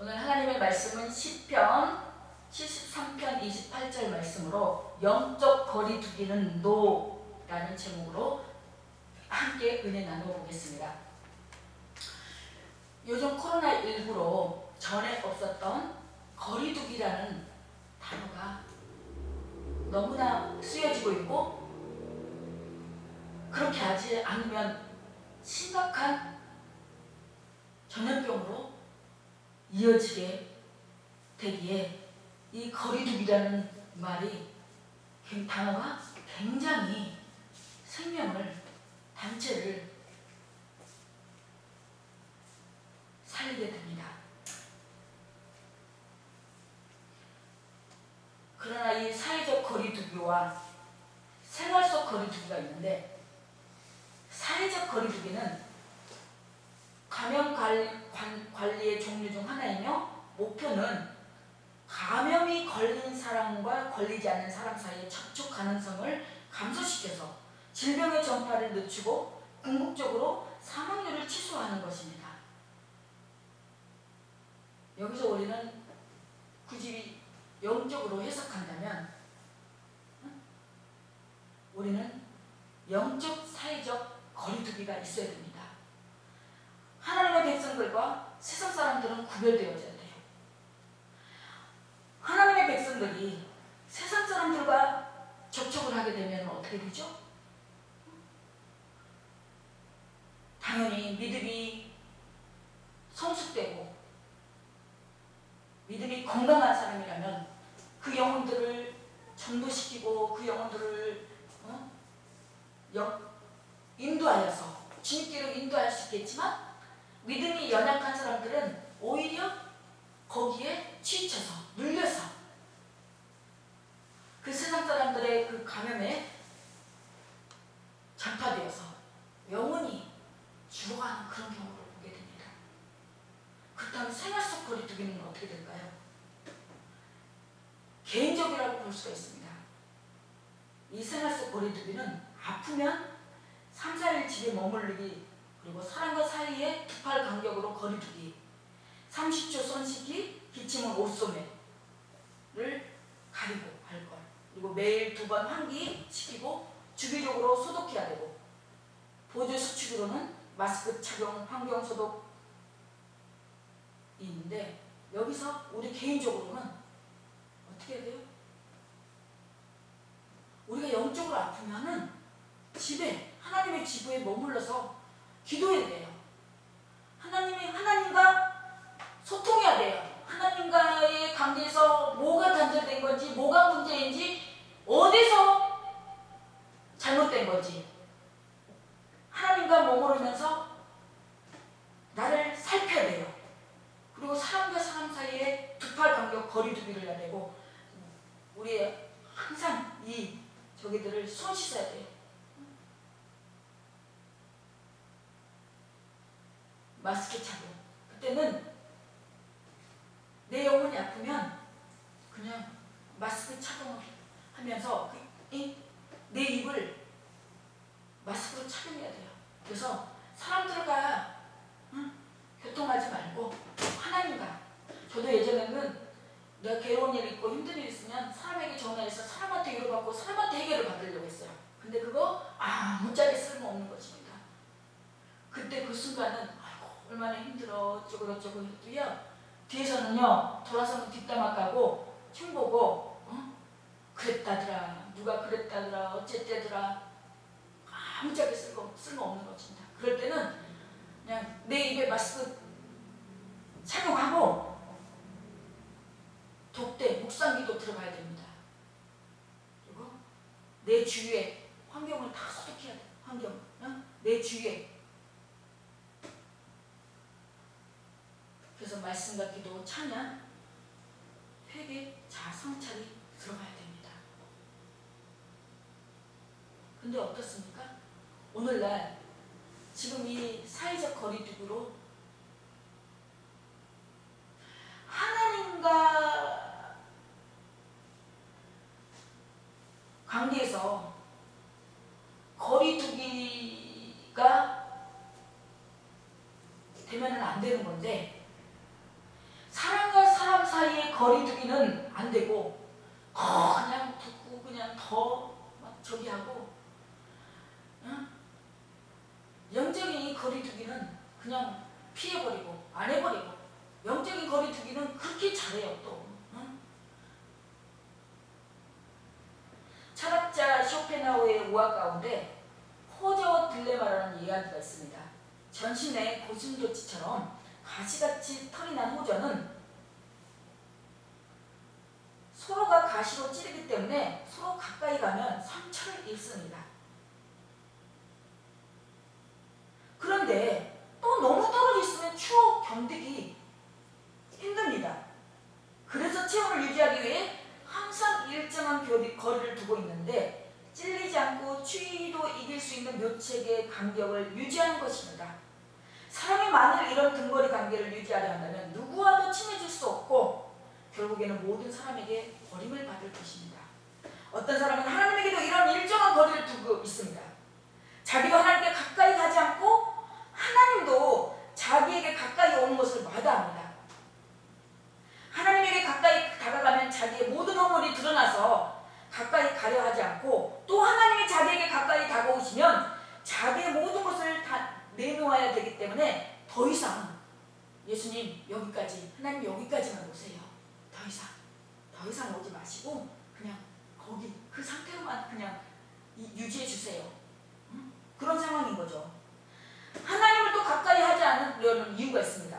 오늘 하나님의 말씀은 시편 73편 28절 말씀으로 영적 거리 두기는 노라는 제목으로 함께 은혜 나눠보겠습니다. 요즘 코로나19로 전에 없었던 거리 두기라는 단어가 너무나 쓰여지고 있고, 그렇게 하지 않으면 심각한 전염병으로 이어지게 되기에 이 거리두기라는 말이, 단어가 굉장히 생명을, 단체를 살리게 됩니다. 그러나 이 사회적 거리두기와 생활 속 거리두기가 있는데, 사회적 거리두기는 감염 관리의 종류 중 하나이며, 목표는 감염이 걸린 사람과 걸리지 않는 사람 사이의 접촉 가능성을 감소시켜서 질병의 전파를 늦추고 궁극적으로 사망률을 취소하는 것입니다. 여기서 우리는 굳이 영적으로 해석한다면 우리는 영적 사회적 거리두기가 있어야 됩니다. 하나님의 백성들과 세상 사람들은 구별되어져야 돼요. 하나님의 백성들이 세상 사람들과 접촉을 하게 되면 어떻게 되죠? 당연히 믿음이 성숙되고 믿음이 건강한 사람이라면 그 영혼들을 전도시키고 그 영혼들을 인도하여서 주님께로 인도할 수 있겠지만, 믿음이 연약한 사람들은 오히려 거기에 치쳐서 눌려서 그 세상 사람들의 그 감염에 전파되어서 영혼이 죽어가는 그런 경우를 보게 됩니다. 그렇다면 생활 속 거리두기는 어떻게 될까요? 개인적이라고 볼 수가 있습니다. 이 생활 속 거리두기는 아프면 3, 4일 집에 머무르기, 그리고 사람과 사이에 두 팔 간격으로 거리두기, 30초 손 씻기, 기침은 옷소매를 가리고 할 것, 그리고 매일 2번 환기 시키고 주기적으로 소독해야 되고, 보조 수칙으로는 마스크 착용, 환경 소독이 있는데, 여기서 우리 개인적으로는 어떻게 해야 돼요? 우리가 영적으로 아프면은 집에, 하나님의 지부에 머물러서 기도해야 돼요. 하나님과 소통해야 돼요. 하나님과의 관계에서 뭐가 단절된 건지, 뭐가 문제인지, 어디서 잘못된 건지 하나님과 머무르면서 나를 살펴야 돼요. 그리고 사람과 사람 사이에 두 팔 간격 거리두기를 해야 되고, 우리 항상 저기들을 손 씻어야 돼요. 마스크 착용. 그때는 내 영혼이 아프면 그냥 마스크 착용하면서 내 입을 마스크로 착용해야 돼요. 그래서 사람들과 교통하지 말고 하나님과. 저도 예전에는 내가 괴로운 일 있고 힘든 일 있으면 사람에게 전화해서 사람한테 위로받고 사람한테 해결을 받으려고 했어요. 근데 그거 아무짝에 쓸모없는 것입니다. 그때 그 순간은 얼마나 힘들어 어쩌고 했고요. 뒤에서는요, 돌아서는 뒷담화 까고 흉보고 그랬다더라, 누가 그랬다더라, 어쨌다더라, 아무짝에 쓸모없는 것입니다. 그럴 때는 그냥 내 입에 마스크 착용하고 독대, 묵상기도 들어가야 됩니다. 그리고 내 주위에 환경을 다 소독해야 돼. 내 주위에. 그래서 말씀과 기도, 찬양, 회개, 성찰이 들어가야 됩니다. 근데 어떻습니까? 오늘날 지금 이 사회적 거리두기로 하나님과 관계에서 거리두기가 되면은 안 되는 건데, 사람 거리두기는 안 되고 그냥 듣고 그냥 더 막 저기 하고, 응? 영적인 이 거리두기는 그냥 피해버리고 안 해버리고, 영적인 거리두기는 그렇게 잘해요 또. 응? 철학자 쇼펜하우의 우화 가운데 호저와 딜레마라는 이야기가 있습니다. 전신에 고슴도치처럼 가시같이 털이 난 호저는 서로가 가시로 찌르기 때문에 서로 가까이 가면 상처를 입습니다. 그런데 또 너무 떨어져 있으면 추워 견디기 힘듭니다. 그래서 체온을 유지하기 위해 항상 일정한 거리를 두고 있는데, 찔리지 않고 추위도 이길 수 있는 묘책의 간격을 유지하는 것입니다. 사람이 만일 이런 등거리 관계를 유지하려 한다면 누구와도 친해질 수 없고 결국에는 모든 사람에게 버림을 받을 것입니다. 어떤 사람은 하나님에게도 이런 일정한 거리를 두고 있습니다. 자기도 하나님께 가까이 가지 않고 하나님도 자기에게 가까이 오는 것을 마다합니다. 하나님에게 가까이 다가가면 자기의 모든 허물이 드러나서 가까이 가려 하지 않고, 또 하나님이 자기에게 가까이 다가오시면 자기의 모든 것을 다 내놓아야 되기 때문에 더 이상 예수님 여기까지, 하나님 여기까지만 오세요. 더 이상 오지 마시고 그냥 거기 그 상태로만 그냥 유지해 주세요. 응? 그런 상황인 거죠. 하나님을 또 가까이 하지 않으려는 이유가 있습니다.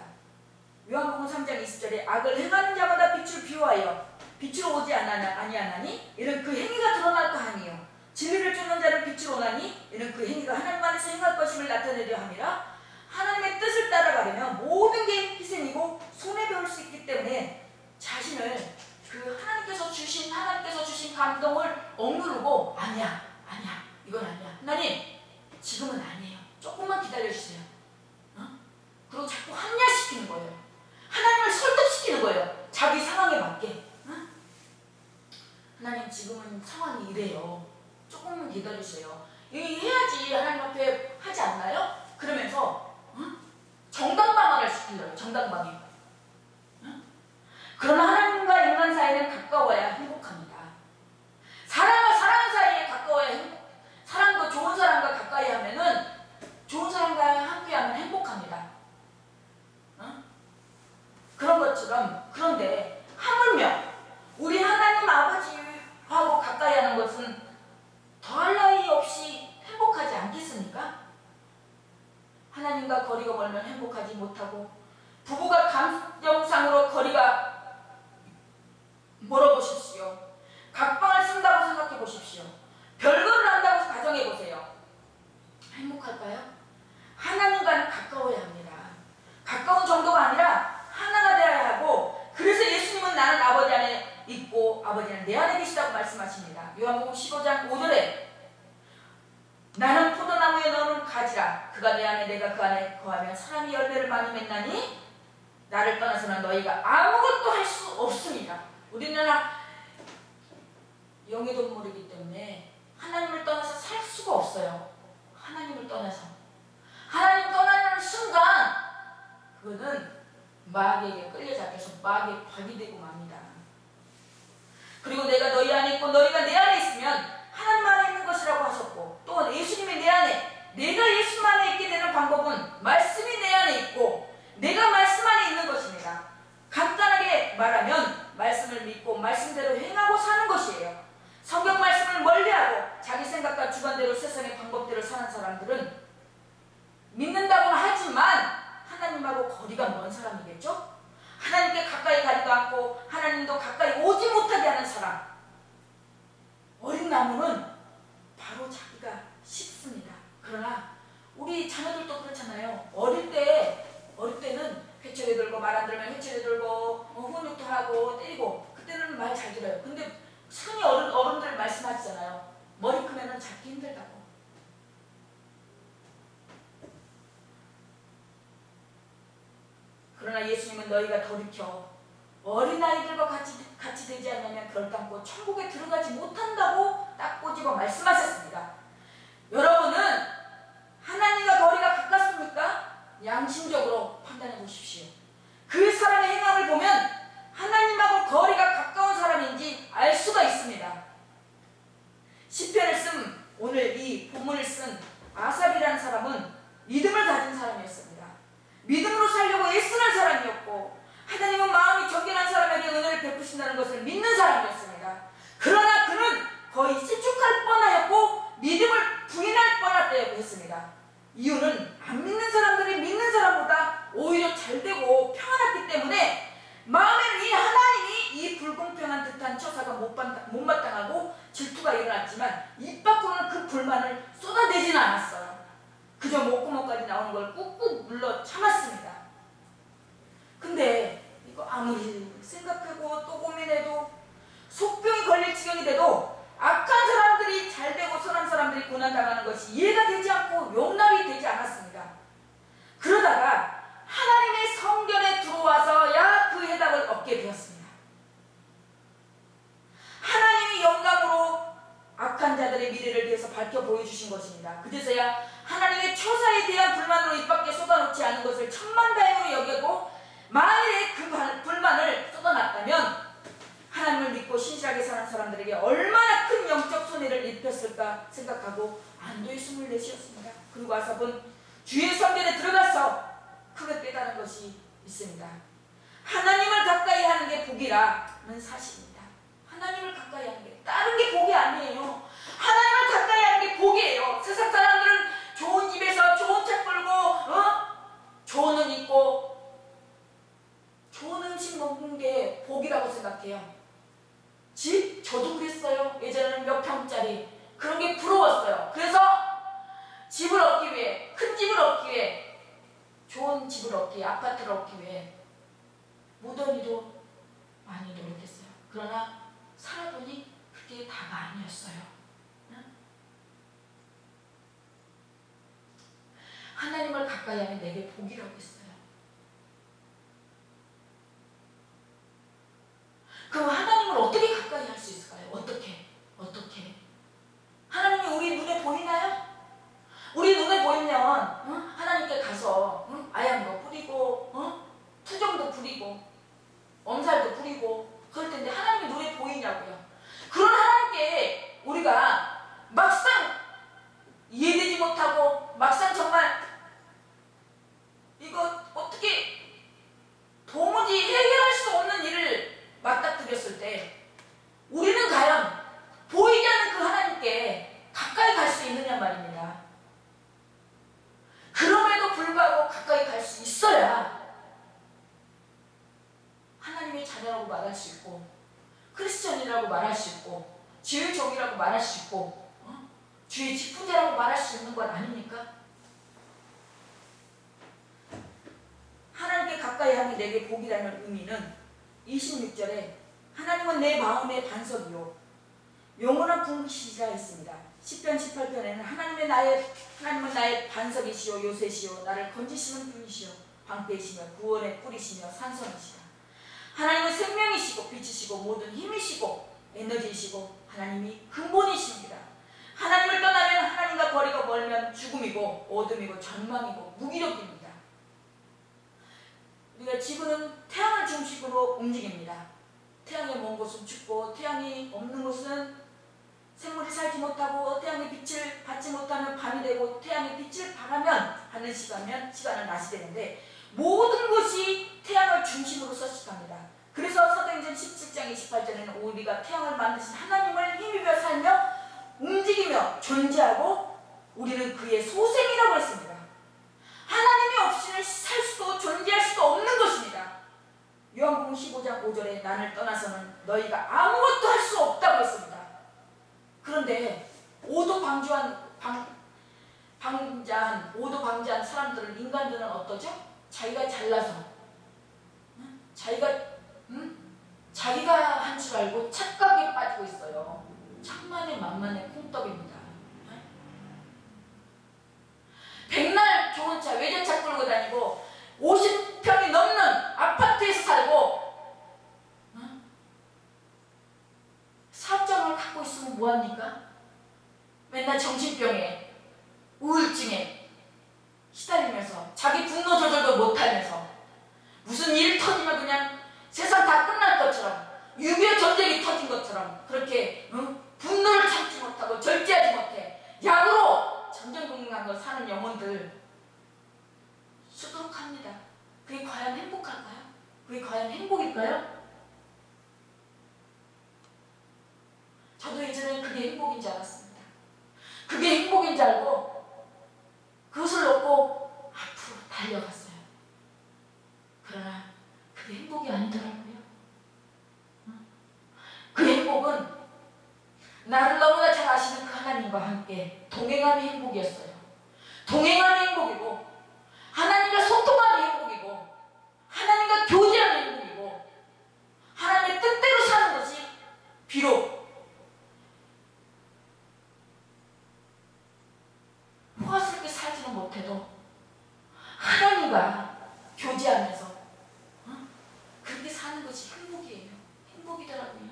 요한복음 3장 20절에 악을 행하는 자마다 빛을 비워하여 빛으로 오지 아니하나니 이는 그 행위가 드러날까 하니요, 진리를 쫓는 자는 빛으로 오나니 이는 그 행위가 하나님 안에서 행할 것임을 나타내려 함이라. 하나님의 뜻을 따라가려면 모든 게 희생이고 손해배울 수 있기 때문에 자신을 그 하나님께서 주신 감동을 억누르고 아니야 이건 아니야, 하나님 지금은 아니에요, 조금만 기다려주세요. 그리고 자꾸 합리화시키는 거예요. 하나님을 설득시키는 거예요. 자기 상황에 맞게. 하나님 지금은 상황이 이래요, 조금만 기다려주세요. 해야지 하나님 앞에 하지 않나요? 그러면서 정당방어를 시키려고. 정당방위. 그러나 하나님과 인간 사이는 가까워야 행복합니다. 사람과 사람 사이에 가까워야 사람도 좋은 사람과 가까이 하면은, 좋은 사람과 함께하면 행복합니다. 그런 것처럼, 그런데 하물며 우리 하나님 아버지하고 가까이 하는 것은 더할 나위 없이 행복하지 않겠습니까? 하나님과 거리가 멀면 행복하지 못하고, 부부가 감정상으로 거리가 멀어보십시오. 각방을 쓴다고 생각해 보십시오. 별거를 한다고 가정해 보세요. 행복할까요? 하나님과는 가까워야 합니다. 가까운 정도가 아니라 하나가 되어야 하고, 그래서 예수님은 나는 아버지 안에 있고 아버지는 내 안에 계시다고 말씀하십니다. 요한복음 15장 5절에 나는 포도나무에 너는 가지라. 그가 내 안에 내가 그 안에 거하면 사람이 열매를 많이 맺나니 나를 떠나서는 너희가 아무것도 할 수 없습니다. 우리는 영의 동물이기 때문에 하나님을 떠나서 살 수가 없어요. 하나님을 떠나서. 하나님 떠나는 순간 그거는 마귀에게 끌려잡혀서 마귀의 박이 되고 맙니다. 그리고 내가 너희 안에 있고 너희가 내 안에 있으면 하나님 안에 있는 것이라고 하셨고, 또 예수님이 내 안에, 내가 예수님 안에 있게 되는 방법은 말씀이 내 안에 있고 내가 말씀 안에 있는 것입니다. 간단하게 말하면 말씀을 믿고 말씀대로 행하고 사는 것이에요. 성경 말씀을 멀리하고 자기 생각과 주관대로 세상의 방법대로 사는 사람들은 믿는다고는 하지만 하나님하고 거리가 먼 사람이겠죠? 하나님께 가까이 가지도 않고 하나님도 가까이 오지 못하게 하는 사람. 어린 나무는 바로 자기가 식습니다. 그러나 우리 자녀들도 그렇잖아요. 어릴 때는 회초리 들고, 말 안 들으면 회초리 들고 훈육도 하고 때리고, 그때는 말 잘 들어요. 근데 흔히 어른들 말씀하시잖아요. 머리 크면은 잡기 힘들다고. 그러나 예수님은 너희가 돌이켜 어린아이들과 같이 되지 않으면 결단코 천국에 들어가지 못한다고 딱 꼬집어 말씀하셨습니다. 여러분은 하나님과 거리가 가깝습니까? 양심적으로 판단해 보십시오. 그 사람의 행함을 보면 하나님하고 아무리 생각하고 또 고민해도 속병이 걸릴 지경이 돼도 악한 사람들이 잘되고 선한 사람들이 고난당하는 것이 이해가 되지 않고 용납이 되지 않았습니다. 그러다가 하나님의 성전에 들어와서야 그 해답을 얻게 되었습니다. 하나님이 영감으로 악한 자들의 미래를 위해서 밝혀 보여주신 것입니다. 그제서야 하나님의 처사에 대한 불만으로 입 밖에 쏟아놓지 않은 것을 천만다행으로 여기고 만일에 그 불만을 쏟아놨다면 하나님을 믿고 신실하게 사는 사람들에게 얼마나 큰 영적 손해를 입혔을까 생각하고 안도의 숨을 내쉬었습니다. 그리고 아삽은 주의 성전에 들어가서 크게 깨달은 것이 있습니다. 하나님을 가까이 하는 게 복이라는 사실입니다. 하나님을 가까이 하는 게 다른 게 복이 아니에요. 하나님을 가까이 하는 게 복이에요. 세상 사람들은 좋은 집에서 좋은 차 끌고 좋은 옷 입고 좋은 음식 먹는 게 복이라고 생각해요. 집? 저도 그랬어요. 예전에는 몇 평짜리 그런 게 부러웠어요. 그래서 집을 얻기 위해, 큰 집을 얻기 위해, 좋은 집을 얻기 위해, 아파트를 얻기 위해 무던히도 많이 노력했어요. 그러나 살아보니 그게 다가 아니었어요. 응? 하나님을 가까이 하면 내게 복이라고 했어요. 그럼 하나님을 어떻게 가까이 할 수 있을까요? 어떻게? 하나님이 우리 눈에 보이나요? 우리 눈에 보이면 하나님께 가서 아양도 뿌리고 투정도 부리고 엄살도 부리고 그럴 텐데 하나님이 눈에 보이냐고요. 그런 하나님께 우리가 막상 이해되지 못하고 막상 정말 이거 어떻게 도무지 해결할 수 없는 일을 맞닥뜨렸을 때 우리는 과연 보이지 않는 그 하나님께 가까이 갈 수 있느냐 말입니다. 그럼에도 불구하고 가까이 갈 수 있어야 하나님의 자녀라고 말할 수 있고 크리스천이라고 말할 수 있고 주의 종이라고 말할 수 있고 주의 직분자라고 말할 수 있는 건 아닙니까? 하나님께 가까이 하면 내게 복이라는 의미는 26절에 하나님은 내 마음의 반석이요 영원한 궁시가 있습니다. 10편 18편에는 하나님은 나의 반석이시요 요새시요 나를 건지시는 분이시요 방패이시며 구원의 뿌리시며 산성이시다. 하나님은 생명이시고 빛이시고 모든 힘이시고 에너지이시고 하나님이 근본이십니다. 하나님을 떠나면 하나님과 거리가 멀면 죽음이고 어둠이고 절망이고 무기력입니다. 우리가 지구는 태양을 중심으로 움직입니다. 태양이 먼 곳은 춥고 태양이 없는 곳은 생물이 살지 못하고 태양의 빛을 받지 못하면 밤이 되고 태양의 빛을 바라면 하는 시간은 낮이 되는데 모든 것이 태양을 중심으로 서식합니다. 그래서 사도행전 17장 28절에는 우리가 태양을 만드신 하나님을 힘입어 살며 움직이며 존재하고 우리는 그의 소생이라고 했습니다. 하나님이 없이는 살 수도 존재할 수도 없는 것입니다. 요한복음 15장 5절에 나를 떠나서는 너희가 아무것도 할 수 없다고 했습니다. 그런데 오도방자한 사람들은 인간들은 어떠죠? 자기가 잘나서 자기가 한 줄 알고 착각에 빠지고 있어요. 천만의 만만의 콩떡입니다. 백날 좋은 차, 외제차 끌고 다니고 50평이 넘는 아파트에서 살고 사업장을 갖고 있으면 뭐합니까? 맨날 정신병에 우울증에 시달리면서 자기 분노 조절도 못하면서 무슨 일 터지면 그냥 세상 다 끝날 것처럼 6.25 전쟁이 터진 것처럼 그렇게 분노를 참지 못하고 절제하지 못해 약으로 전전긍긍하며 사는 영혼들 수두룩합니다. 그게 과연 행복할까요? 그게 과연 행복일까요? 저도 예전에 그게 행복인 줄 알았습니다. 그게 행복인 줄 알고 그것을 놓고 앞으로 달려갔어요. 그러나 그게 행복이 아니더라고요. 그 행복은 나를 너무나 잘 아시는 그 하나님과 함께 동행하는 행복이었어요. 동행하는 행복이고 하나님과 소통하는 행복이고 하나님과 교제하는 행복이고 것이 행복이에요. 행복이더라고요.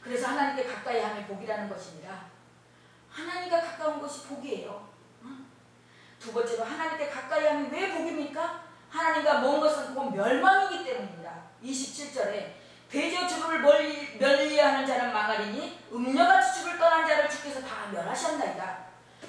그래서 하나님께 가까이 함이 복이라는 것입니다. 하나님과 가까운 것이 복이에요. 두 번째로 하나님께 가까이 함이 왜 복입니까? 하나님과 먼 것은 곧 멸망이기 때문입니다. 27절에 대저 주를 멀리하는 자는 망하리니 음녀같이 주를 떠난 자를 주께서 다 멸하셨나이다.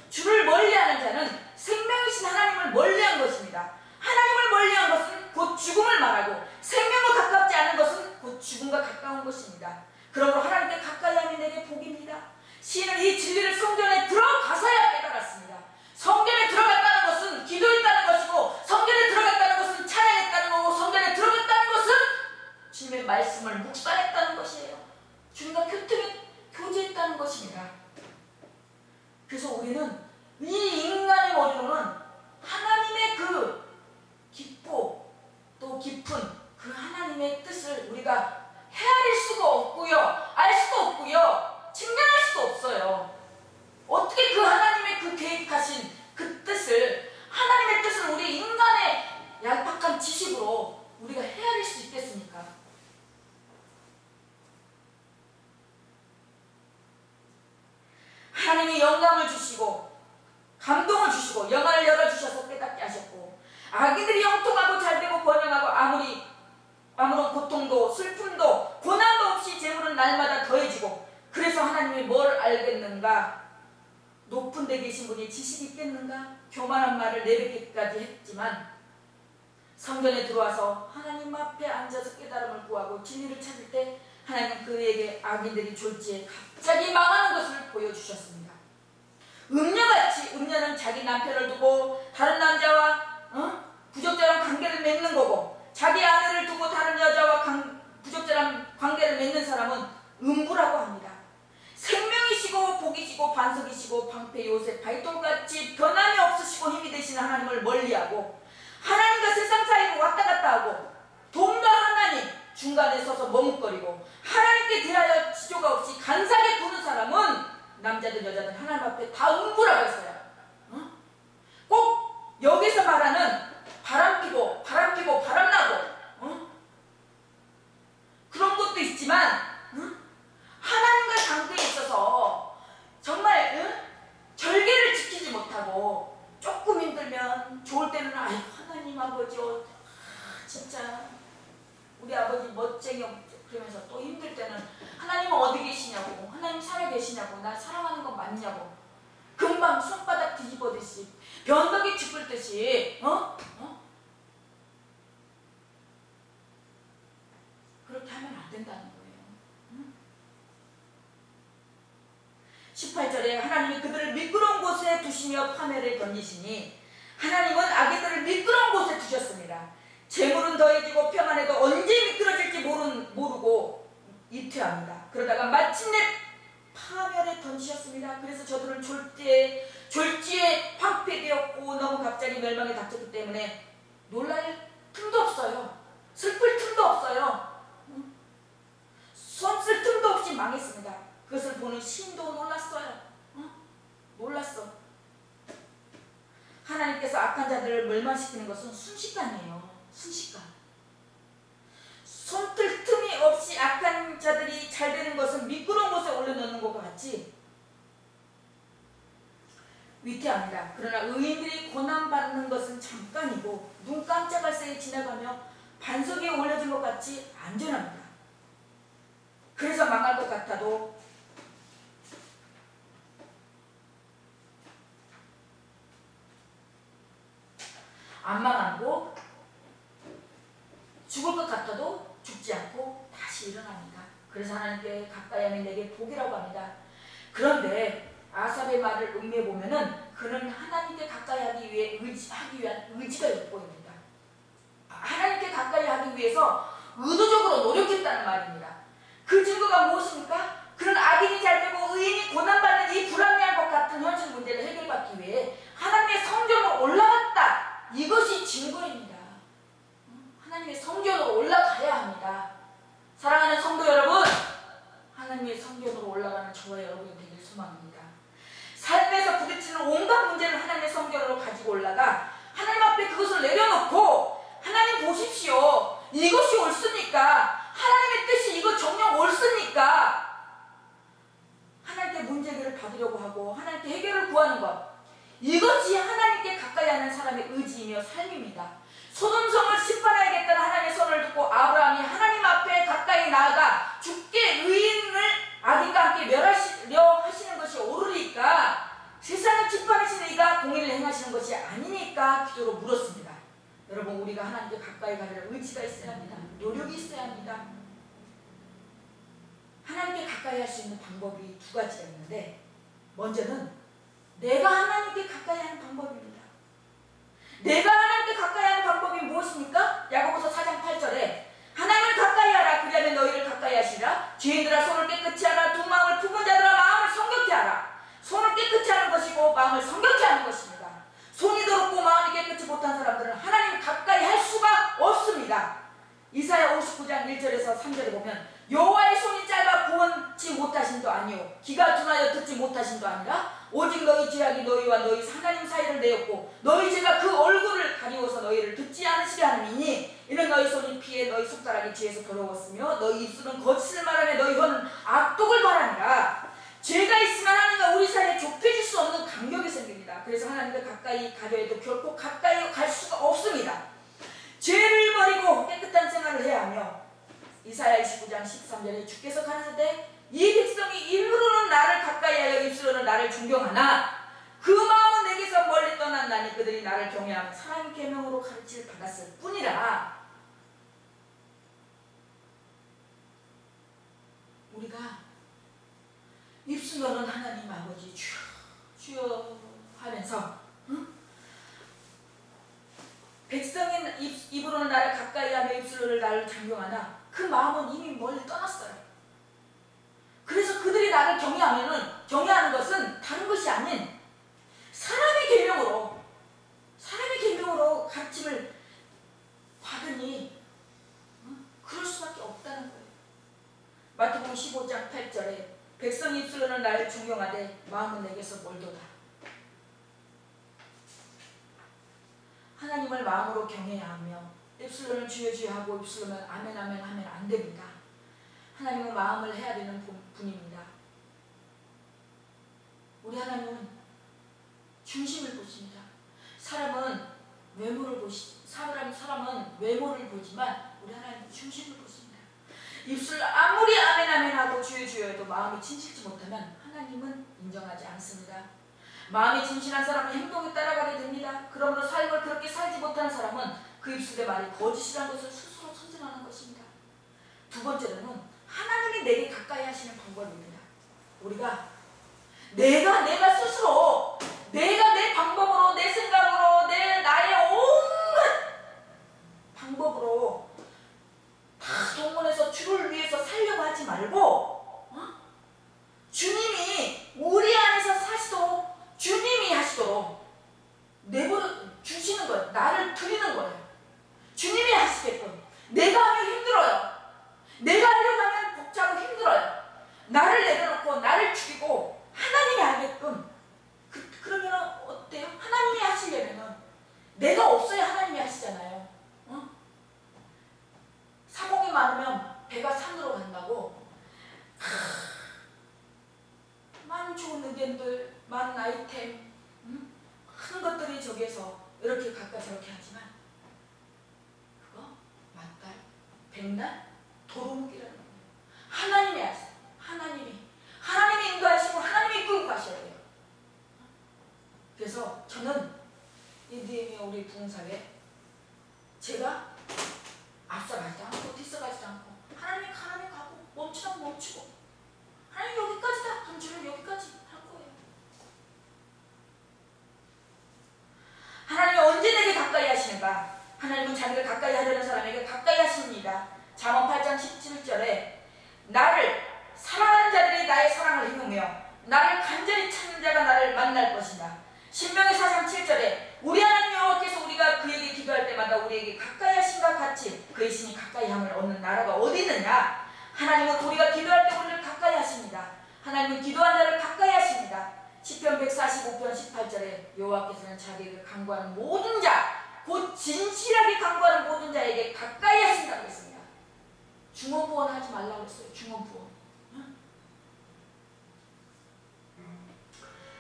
주를 멀리하는 자는 생명이신 하나님을 멀리한 것입니다. 하나님을 멀리한 것은 곧 죽음을 말하고 생명과 가깝지 않은 것은 곧 죽음과 가까운 것입니다. 그러므로 하나님께 가까이 함이 내게 복입니다. 시인은 이 진리를 성전에 들어가서야 깨달았습니다. 성전에 들어갔다는 것은 기도했다는 것이고, 성전에 들어갔다는 것은 찬양했다는 거고, 성전에 들어갔다는 것은 주님의 말씀을 묵상했다는 것이에요. 주님과 교제했다는 것입니다. 그래서 우리는 이 인간의 머리로는 하나님의 그 깊고 또 깊은 그 하나님의 뜻을 우리가 헤아릴 수가 없고요, 알 수도 없고요, 측량할 수도 없어요. 어떻게 그 하나님의 그 계획하신 그 뜻을, 하나님의 뜻을 우리 인간의 얄팍한 지식으로 우리가 헤아릴 수 있겠습니까? 하나님이 영감을 주시고 감동을 주시고 영안을 열어주셔서 깨닫게 하셨고, 악인들이 형통하고 잘되고 번영하고 아무런 고통도 슬픔도 고난도 없이 재물은 날마다 더해지고, 그래서 하나님이 뭘 알겠는가? 높은 데 계신 분이 지식이 있겠는가? 교만한 말을 내뱉기까지 했지만 성전에 들어와서 하나님 앞에 앉아서 깨달음을 구하고 진리를 찾을 때 하나님은 그에게 악인들이 졸지에 갑자기 망하는 것을 보여주셨습니다. 음녀는 자기 남편을 두고 다른 남자와 부적절한 관계를 맺는 거고, 자기 아내를 두고 다른 여자와 부적절한 관계를 맺는 사람은 음부라고 합니다. 생명이시고 복이시고 반석이시고 방패 요새 발톱같이 변함이 없으시고 힘이 되시는 하나님을 멀리하고, 하나님과 세상 사이로 왔다 갔다 하고 돈과 하나님 중간에 서서 머뭇거리고 하나님께 대하여 지조가 없이 간사하게 구는 사람은, 남자든 여자든 하나님 앞에 다 음부라고 했어요. 꼭 여기서 말하는 바람 피고 바람 나고 그런 것도 있지만 하나님과 관계에 있어서 정말 절개를 지키지 못하고 조금 힘들면, 좋을 때는 아이고 하나님 아버지 진짜 우리 아버지 멋쟁이, 그러면서 또 힘들 때는 하나님은 어디 계시냐고, 하나님 살아 계시냐고, 나 사랑하는 건 맞냐고, 금방 손바닥 뒤집어듯이 변덕이 짚을듯이 그렇게 하면 안 된다는 거예요. 18절에 하나님이 그들을 미끄러운 곳에 두시며 파멸에 던지시니, 하나님은 악인들을 미끄러운 곳에 두셨습니다. 재물은 더해지고 평안에도 언제 미끄러질지 모르고 이퇴합니다. 그러다가 마침내 파멸에 던지셨습니다. 그래서 저들은 졸지에 황폐되었고 너무 갑자기 멸망에 닥쳤기 때문에 놀랄 틈도 없어요. 슬플 틈도 없어요. 손 쓸 틈도 없이 망했습니다. 그것을 보는 신도 놀랐어요. 놀랐어. 하나님께서 악한 자들을 멸망시키는 것은 순식간이에요. 순식간. 손뜰 틈이 없이 악한 자들이 잘 되는 것은 미끄러운 곳에 올려놓는 것과 같이 위태합니다. 그러나 의인들이 고난받는 것은 잠깐이고 눈 깜짝할 새에 지나가며 반석 위에 올려진 것 같이 안전합니다. 그래서 망할 것 같아도 안 망하고, 죽을 것 같아도 죽지 않고 다시 일어납니다. 그래서 하나님께 가까이 하면 내게 복이라고 합니다. 그런데 아삽의 말을 음미해 보면은 그는 하나님께 가까이 하기 위한 의지가 엿보입니다. 하나님께 가까이 하기 위해서 의도적으로 노력했다는 말입니다. 그 증거가 무엇입니까? 그는 악인이 잘되고 의인이 고난받는 이 불합리한 것 같은 현실 문제를 해결받기 위해 하나님의 성전으로 올라갔다. 이것이 증거입니다. 하나님의 성전으로 올라가야 합니다. 사랑하는 성도 여러분, 하나님의 성전으로 올라가는 저와 여러분이 되길 소망합니다. 삶에서 부딪히는 온갖 문제를 하나님의 성전으로 가지고 올라가 하나님 앞에 그것을 의지이며 삶입니다. 소돔성을 심판해야겠다는 하나님의 선을 듣고 아브라함이 하나님 앞에 가까이 나아가 주께 의인을 악인과 함께 멸하시려 하시는 것이 옳으니까 세상을 심판하시는 이가 공의를 행하시는 것이 아니니까 기도로 물었습니다. 여러분, 우리가 하나님께 가까이 가려면 의지가 있어야 합니다. 노력이 있어야 합니다. 하나님께 가까이 할 수 있는 방법이 두 가지가 있는데, 먼저는 내가 하나님께 가까이 하는 방법입니다. 내가 하나님께 가까이 하는 방법이 무엇입니까? 야고보서 4장 8절에 하나님을 가까이 하라. 그리하면 너희를 가까이 하시리라. 죄인들아 손을 깨끗이 하라. 두 마음을 품은 자들아 마음을 성결케 하라. 손을 깨끗이 하는 것이고 마음을 성결케 하는 것입니다. 손이 더럽고 마음이 깨끗이 못한 사람들은 하나님 가까이 할 수가 없습니다. 이사야 59장 1절에서 3절에 보면 여호와의 손이 짧아 구원치 못하심도 아니요 귀가 둔하여 듣지 못하심도 아니라 오직 너희 죄악이 너희와 너희 하나님 사이를 내었고 너희 죄가 그 얼굴을 가리워서 너희를 듣지 않으시게 하느니 이는 너희 손이 피해 너희 손가락이 죄에서 더러웠으며 너희 입술은 거짓을 말하며 너희 혀는 악독을 바라니라. 죄가 있으면 하나님과 우리 사이에 좁혀질 수 없는 간격이 생깁니다. 그래서 하나님과 가까이 가려 해도 결코 가까이 갈 수가 없습니다. 죄를 버리고 깨끗한 생활을 해야 하며 이사야 29장 13절에 주께서 가라사대 이 백성이 입으로는 나를 가까이하여 입술로는 나를 존경하나 그 마음은 내게서 멀리 떠난다니 그들이 나를 경외하며 사랑의 계명으로 가르침을 받았을 뿐이라. 우리가 입술로는 하나님 아버지 주여 주여 하면서 백성인 입으로는 나를 가까이 하며 입술로는 나를 존경하나 그 마음은 이미 멀리 떠났어요. 그래서 그들이 나를 경외하는 것은 다른 것이 아닌 사람의 계명으로 가르침을 받으니 그럴 수밖에 없다는 거예요. 마태복음 15장 8절에 백성이 입술로는 나를 존경하되 마음은 내게서 멀도다. 하나님을 마음으로 경외해야 하며 입술로는 주여 주여 하고 입술로는 아멘 아멘 하면 안 됩니다. 하나님은 마음을 해야 되는 분입니다. 우리 하나님은 중심을 보십니다. 사람은 외모를 보지만 우리 하나님은 중심을 보십니다. 입술 아무리 아멘 아멘 하고 주여 주여 해도 마음이 진실치 못하면 하나님은 인정하지 않습니다. 마음이 진실한 사람은 행동에 따라가게 됩니다. 그러므로 삶을 그렇게 살지 못하는 사람은 그 입술의 말이 거짓이라는 것을 스스로 선전하는 것입니다. 두 번째로는 하나님이 내게 가까이 하시는 방법입니다. 우리가 내가 스스로 내가 내 방법으로 내 생각으로 나의 온갖 방법으로 다 동원해서 주를 위해서 살려고 하지 말고 주님이 우리 안에서 사시도록 주님이 하시도록 내버려 주시는 거예요. 나를 드리는 거예요. 주님이 하시게끔. 내가 하면 힘들어요. 내가 하려고 하면 벅차고 힘들어요. 나를 내려놓고 나를 죽이고 하나님이 하게끔 그러면 어때요? 하나님이 하시려면 내가 없어야 하나님이 하시잖아요. 사공이 많으면 배가 산으로 간다고. 많은 좋은 의견들, 많은 아이템, 큰 것들이 저기에서 이렇게 가까이 저렇게 하지만 그거 맞달, 백날 도루묵이라는 거예요. 하나님이 하세요. 하나님이 인도하시고 하나님이 끌고 가셔야 돼요. 그래서 저는 이 느헤미야 우리 부흥사회 제가 앞서가지도 않고 뒤서가지도 않고 하나님이 가고 멈추라고 멈추고 하나님 여기까지다. 한 줄을 여기까지 할 거예요. 하나님이 언제 내게 가까이 하시는가? 하나님은 자기를 가까이 하려는 사람에게 가까이 하십니다. 잠언 8장 17절에 나를 사랑하는 자들이 나의 사랑을 힘으며 나를 간절히 찾는 자가 나를 만날 것이다. 신명기 4장 7절에 우리 하나님 여호와께서 우리가 그에게 기도할 때마다 우리에게 가까이 하심과 같이 그의 신이 가까이 함을 얻는 나라가 어디 있느냐? 하나님은 우리가 기도할 때 우리를 가까이 하십니다. 하나님은 기도한 자를 가까이 하십니다. 시편 145편 18절에 여호와께서는 자기를 간구하는 모든 자, 곧 진실하게 간구하는 모든 자에게 가까이 하신다고 했습니다. 중언부언 하지 말라고 했어요. 중언부언.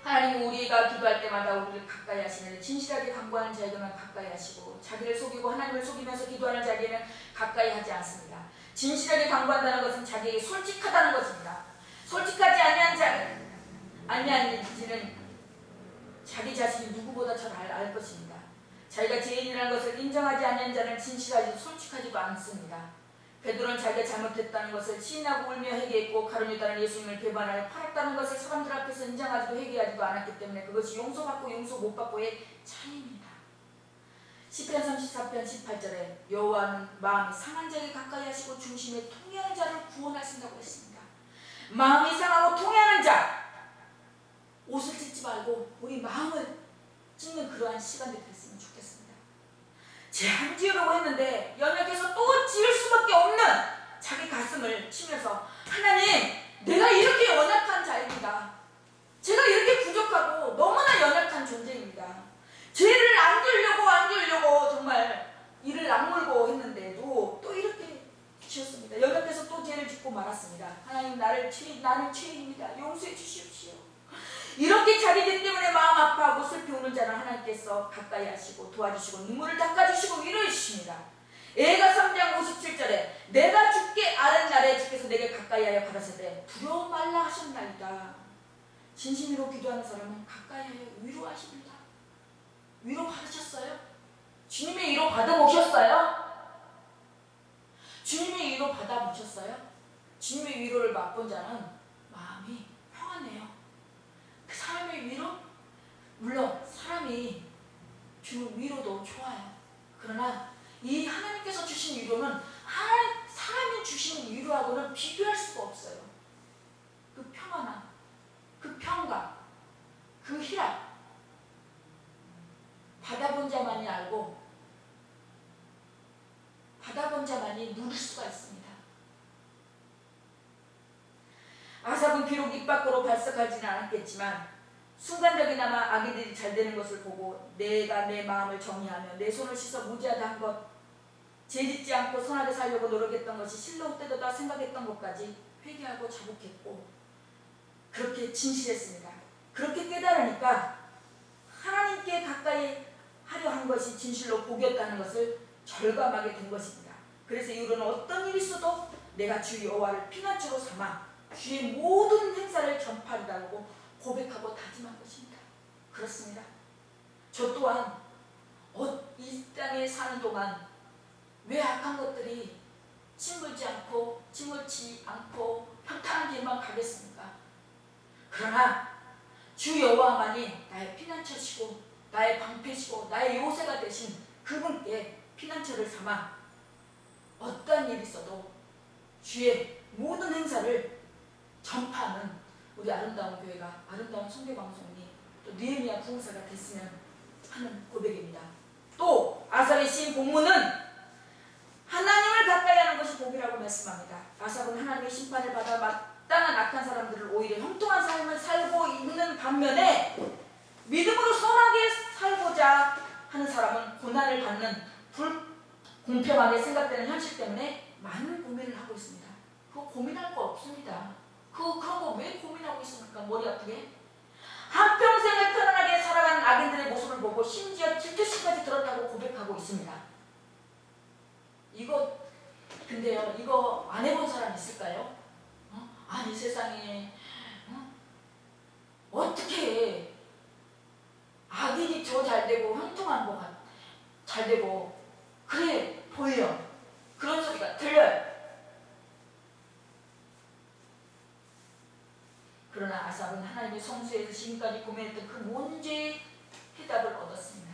하나님이 하나님은 우리가 기도할 때마다 우리를 가까이 하시는데 진실하게 간구하는 자에게만 가까이 하시고 자기를 속이고 하나님을 속이면서 기도하는 자에게는 가까이 하지 않습니다. 진실하게 간구한다는 것은 자기에게 솔직하다는 것입니다. 솔직하지 아니한지는 자기 자신이 누구보다 잘 알 것입니다. 자기가 죄인이라는 것을 인정하지 않는 자는 진실하지도 솔직하지도 않습니다. 베드로는 자기가 잘못했다는 것을 시인하고 울며 회개했고 가룟 유다는 예수님을 배반하여 팔았다는 것을 사람들 앞에서 인정하지도 회개하지도 않았기 때문에 그것이 용서받고 용서 못 받고의 차이입니다. 시편 34편 18절에 여호와는 마음이 상한 자에게 가까이 하시고 중심에 통회하는 자를 구원하신다고 했습니다. 마음이 상하고 통회하는 자, 옷을 찢지 말고 우리 마음을 찢는 그러한 시간들이 됐으면 좋겠습니다. 제 안 지으려고 했는데 연약해서 또 지을 수밖에 없는 자기 가슴을 치면서 하나님, 내가 이렇게 연약한 자입니다. 제가 이렇게 부족하고 너무나 연약한 존재입니다. 죄를 안 지으려고 정말 이를 악물고 했는데도 또 이렇게 지었습니다. 연약해서 또 죄를 짓고 말았습니다. 하나님, 나는 죄인입니다. 용서해 주시옵시오. 이렇게 자기 죄 때문에 마음 아파하고 슬피 우는 자는 하나님께서 가까이 하시고 도와주시고 눈물을 닦아주시고 위로해 주십니다. 에가 3장 57절에 내가 죽게 아는 날에 주께서 내게 가까이 하여 가라사대 두려워 말라 하셨나이다. 진심으로 기도하는 사람은 가까이 하여 위로하십니다. 위로 받으셨어요? 주님의 위로 받아보셨어요? 주님의 위로 받아보셨어요? 주님의 위로를 맛본 자는 마음이 평안해요. 그 사람의 위로? 물론 사람이 주는 위로도 좋아요. 그러나 이 하나님께서 주신 위로는 사람이 주신 위로하고는 비교할 수가 없어요. 그 평안함, 그 평강, 그 희락 받아본 자만이 알고 받아본 자만이 누릴 수가 있습니다. 아삽은 비록 입 밖으로 발석하지는 않았겠지만 순간적이나마 아기들이 잘 되는 것을 보고 내가 내 마음을 정리하며 내 손을 씻어 무지하다 한 것, 죄짓지 않고 선하게 살려고 노력했던 것이 실로 때도다 생각했던 것까지 회개하고 자복했고 그렇게 진실했습니다. 그렇게 깨달으니까 하나님께 가까이 하려 한 것이 진실로 복이었다는 것을 절감하게 된 것입니다. 그래서 이후로는 어떤 일이 있어도 내가 주 여호와를 피난처로 삼아 주의 모든 행사를 전파하려고 고백하고 다짐한 것입니다. 그렇습니다. 저 또한 이 땅에 사는 동안 왜 악한 것들이 침물지 않고 평탄한 길만 가겠습니까? 그러나 주 여호와만이 나의 피난처시고 나의 방패시고 나의 요새가 되신 그분께 피난처를 삼아 어떠한 일이 있어도 주의 모든 행사를 전파하는 우리 아름다운 교회가 아름다운 선교방송이 또 느헤미야 부흥사가 됐으면 하는 고백입니다. 또 아삽의 시인 본문은 하나님을 가까이 하는 것이 복이라고 말씀합니다. 아삽은 하나님의 심판을 받아 마땅한 악한 사람들을 오히려 형통한 삶을 살고 있는 반면에 믿음으로 선하게 살고자 하는 사람은 고난을 받는 불공평하게 생각되는 현실 때문에 많은 고민을 하고 있습니다. 그거 고민할 거 없습니다. 그런 거 왜 고민하고 있습니까? 머리 아프게? 한평생을 편안하게 살아가는 악인들의 모습을 보고 심지어 질투심까지 들었다고 고백하고 있습니다. 근데요, 이거 안 해본 사람 있을까요? 아니 세상에 어떻게 악인이 저 잘되고 형통한 거 잘되고 그래 보여. 그런 소리가 들려요. 그러나 아삽은 하나님의 성수에서 지금까지 고민했던 그 문제의 해답을 얻었습니다.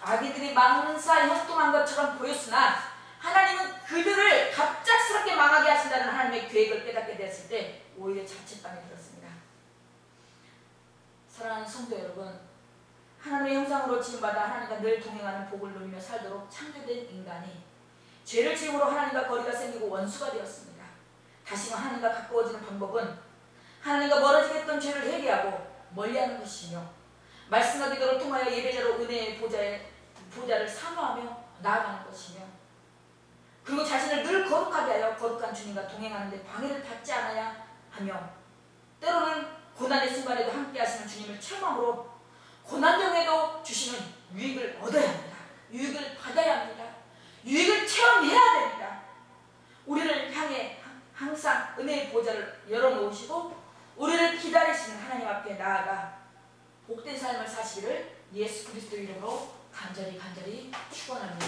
아기들이 망사 형통한 것처럼 보였으나 하나님은 그들을 갑작스럽게 망하게 하신다는 하나님의 계획을 깨닫게 되었을 때 오히려 자책감이 들었습니다. 사랑하는 성도 여러분, 하나님의 형상으로 지음받아 하나님과 늘 동행하는 복을 누리며 살도록 창조된 인간이 죄를 지음으로 하나님과 거리가 생기고 원수가 되었습니다. 다시금 하나님과 가까워지는 방법은 하나님과 멀어지게 했던 죄를 회개하고 멀리하는 것이며 말씀과 기도를 통하여 예배자로 은혜의 보좌를 사모하며 나아가는 것이며 그리고 자신을 늘 거룩하게 하여 거룩한 주님과 동행하는 데 방해를 받지 않아야 하며 때로는 고난의 순간에도 함께 하시는 주님을 체험함으로 고난 중에도 주시는 유익을 얻어야 합니다. 유익을 받아야 합니다. 유익을 체험해야 됩니다. 우리를 향해 항상 은혜의 보좌를 열어놓으시고 우리를 기다리시는 하나님 앞에 나아가 복된 삶을 사시기를 예수 그리스도 이름으로 간절히 축원합니다.